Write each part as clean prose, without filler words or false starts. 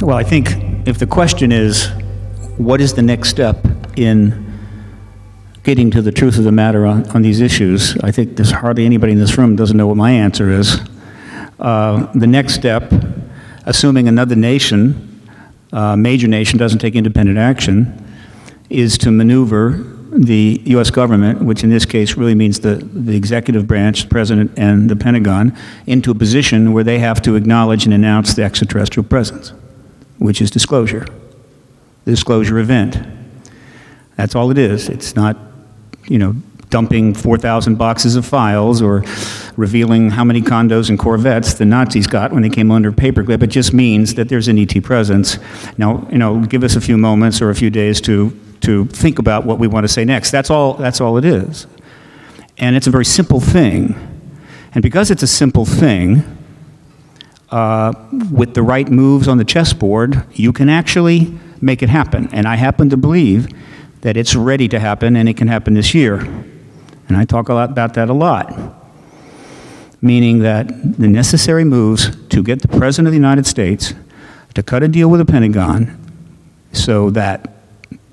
Well, I think if the question is, what is the next step in getting to the truth of the matter on these issues, I think there's hardly anybody in this room who doesn't know what my answer is. The next step, assuming another nation, major nation, doesn't take independent action, is to maneuver the U.S. government, which in this case really means the executive branch, the President and the Pentagon, into a position where they have to acknowledge and announce the extraterrestrial presence, which is disclosure, the disclosure event. That's all it is. It's not, you know, dumping 4,000 boxes of files or revealing how many condos and Corvettes the Nazis got when they came under paperclip. It just means that there's an ET presence. Now, you know, give us a few moments or a few days to think about what we want to say next. That's all it is. And it's a very simple thing. And because it's a simple thing, with the right moves on the chessboard, you can actually make it happen. And I happen to believe that it's ready to happen, and it can happen this year. And I talk a lot about that a lot. Meaning that the necessary moves to get the President of the United States to cut a deal with the Pentagon so that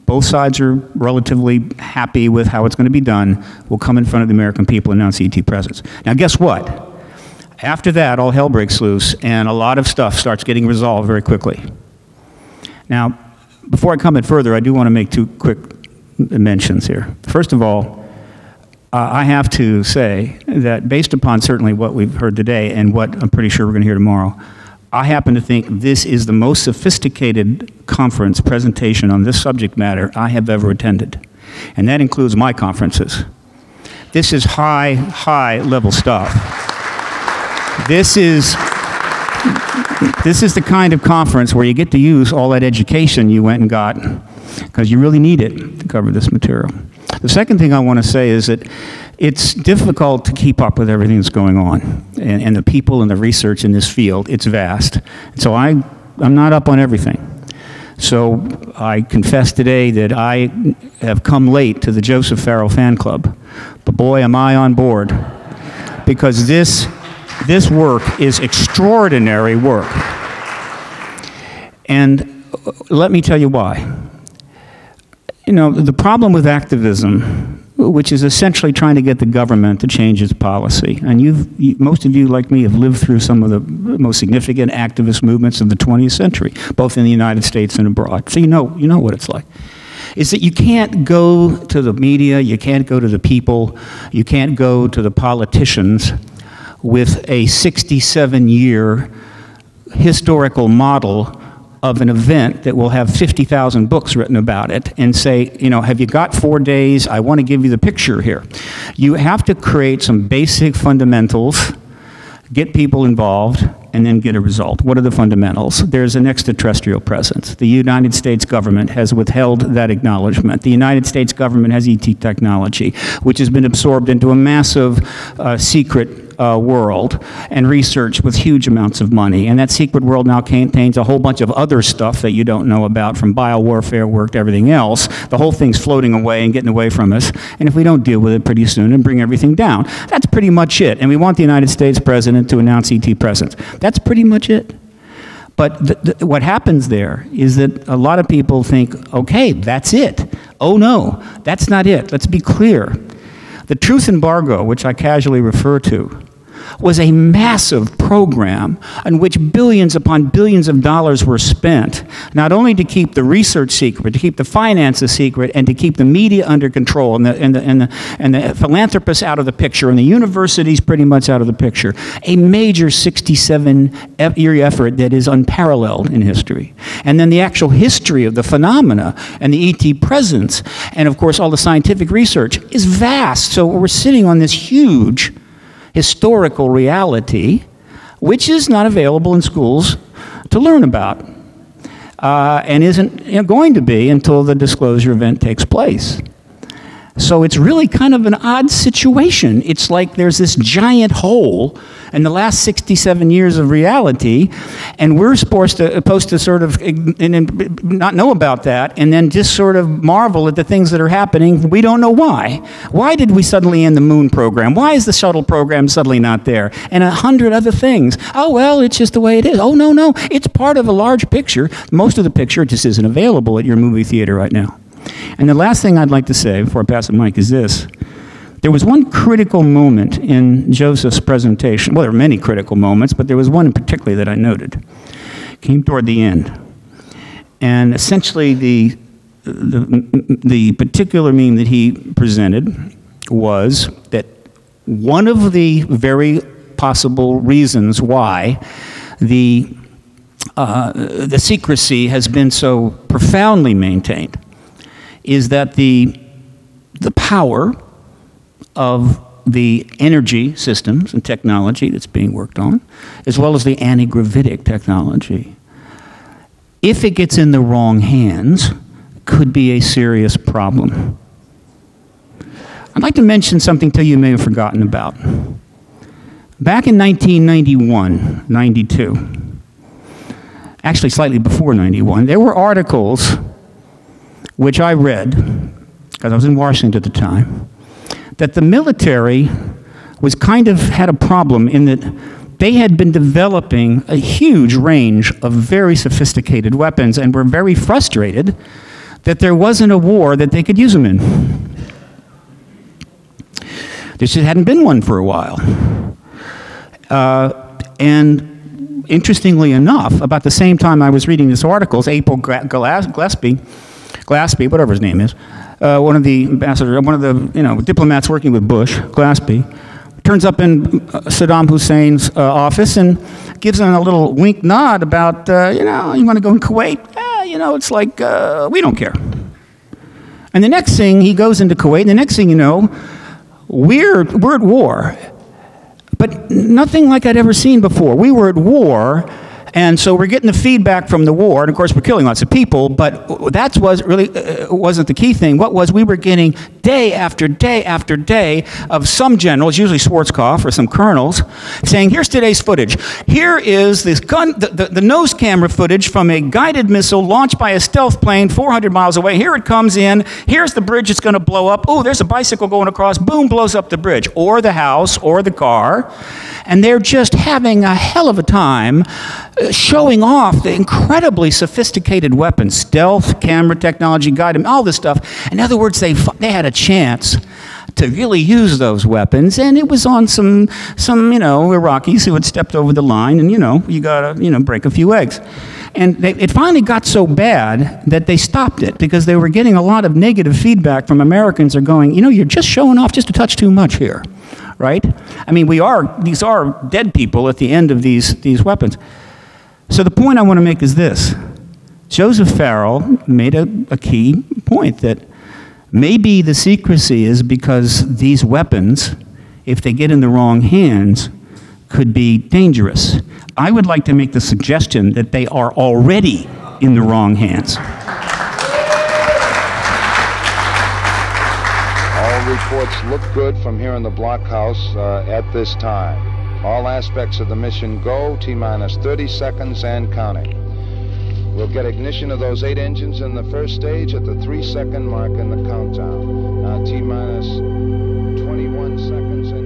both sides are relatively happy with how it's going to be done will come in front of the American people and announce ET presence. Now guess what? After that, all hell breaks loose, and a lot of stuff starts getting resolved very quickly. Now, before I comment further, I do want to make two quick mentions here. First of all, I have to say that based upon certainly what we've heard today and what I'm pretty sure we're going to hear tomorrow, I happen to think this is the most sophisticated conference presentation on this subject matter I have ever attended. And that includes my conferences. This is high level stuff. This is the kind of conference where you get to use all that education you went and got, because you really need it to cover this material. The second thing I want to say is that it's difficult to keep up with everything that's going on, and the people and the research in this field, it's vast. So I'm not up on everything. So I confess today that I have come late to the Joseph Farrell fan club, but boy am I on board, because this work is extraordinary work. And let me tell you why. You know, the problem with activism, which is essentially trying to get the government to change its policy, and most of you, like me, have lived through some of the most significant activist movements of the 20th century, both in the United States and abroad. So you know what it's like. Is that you can't go to the media, you can't go to the people, you can't go to the politicians with a 67-year historical model of an event that will have 50,000 books written about it and say, you know, have you got 4 days? I want to give you the picture here. You have to create some basic fundamentals, get people involved, and then get a result. What are the fundamentals? There's an extraterrestrial presence. The United States government has withheld that acknowledgement. The United States government has ET technology, which has been absorbed into a massive secret world and research with huge amounts of money. And that secret world now contains a whole bunch of other stuff that you don't know about, from biowarfare work to everything else. The whole thing's floating away and getting away from us. And if we don't deal with it pretty soon and bring everything down, that's pretty much it. And we want the United States president to announce ET presence. That's pretty much it. But what happens there is that a lot of people think, okay, that's it. Oh no, that's not it. Let's be clear. The truth embargo, which I casually refer to, was a massive program in which billions upon billions of dollars were spent, not only to keep the research secret, to keep the finances secret, and to keep the media under control, and the philanthropists out of the picture, and the universities pretty much out of the picture. A major 67-year effort that is unparalleled in history. And then the actual history of the phenomena and the ET presence, and of course all the scientific research, is vast. So we're sitting on this huge historical reality, which is not available in schools to learn about, and isn't going to be until the disclosure event takes place. So it's really kind of an odd situation. It's like there's this giant hole in the last 67 years of reality, and we're supposed to sort of not know about that, and then just sort of marvel at the things that are happening. We don't know why. Why did we suddenly end the moon program? Why is the shuttle program suddenly not there? And 100 other things. Oh, well, it's just the way it is. Oh, no, no. It's part of a large picture. Most of the picture just isn't available at your movie theater right now. And the last thing I'd like to say before I pass the mic is this. There was one critical moment in Joseph's presentation. Well, there were many critical moments, but there was one in particular that I noted. It came toward the end. And essentially the particular meme that he presented was that one of the very possible reasons why the secrecy has been so profoundly maintained is that the power of the energy systems and technology that's being worked on, as well as the anti-gravitic technology, if it gets in the wrong hands, could be a serious problem. I'd like to mention something to you may have forgotten about. Back in 1991, 92, actually slightly before 91, there were articles which I read, because I was in Washington at the time, that the military was kind of had a problem in that they had been developing a huge range of very sophisticated weapons and were very frustrated that there wasn't a war that they could use them in. There just hadn't been one for a while. And interestingly enough, about the same time I was reading this article, April Glaspie, whatever his name is, one of the ambassadors, one of the diplomats working with Bush, Glaspie, turns up in Saddam Hussein's office and gives him a little wink nod about, you want to go in Kuwait? It's like, we don't care. And the next thing, he goes into Kuwait, and the next thing you know, we're at war. But nothing like I'd ever seen before. We were at war, and so we're getting the feedback from the war, and of course we're killing lots of people, but that was really wasn't the key thing. What was, we were getting day after day after day of some generals, usually Schwarzkopf or some colonels, saying, here's today's footage. Here is this gun, the nose camera footage from a guided missile launched by a stealth plane 400 miles away. Here it comes in. Here's the bridge it's going to blow up. Oh, there's a bicycle going across. Boom, blows up the bridge, or the house, or the car. And they're just having a hell of a time showing off the incredibly sophisticated weapons, stealth, camera technology, guided, all this stuff. In other words, they had a chance to really use those weapons, and it was on some Iraqis who had stepped over the line, and you gotta break a few eggs. And it finally got so bad that they stopped it because they were getting a lot of negative feedback from Americans. Are going, you're just showing off just a touch too much here, right? I mean, these are dead people at the end of these weapons. So the point I want to make is this. Joseph Farrell made a key point that maybe the secrecy is because these weapons, if they get in the wrong hands, could be dangerous. I would like to make the suggestion that they are already in the wrong hands. All reports look good from here in the blockhouse at this time. All aspects of the mission go, T-minus 30 seconds and counting. We'll get ignition of those 8 engines in the first stage at the 3-second mark in the countdown. Now T-minus 21 seconds.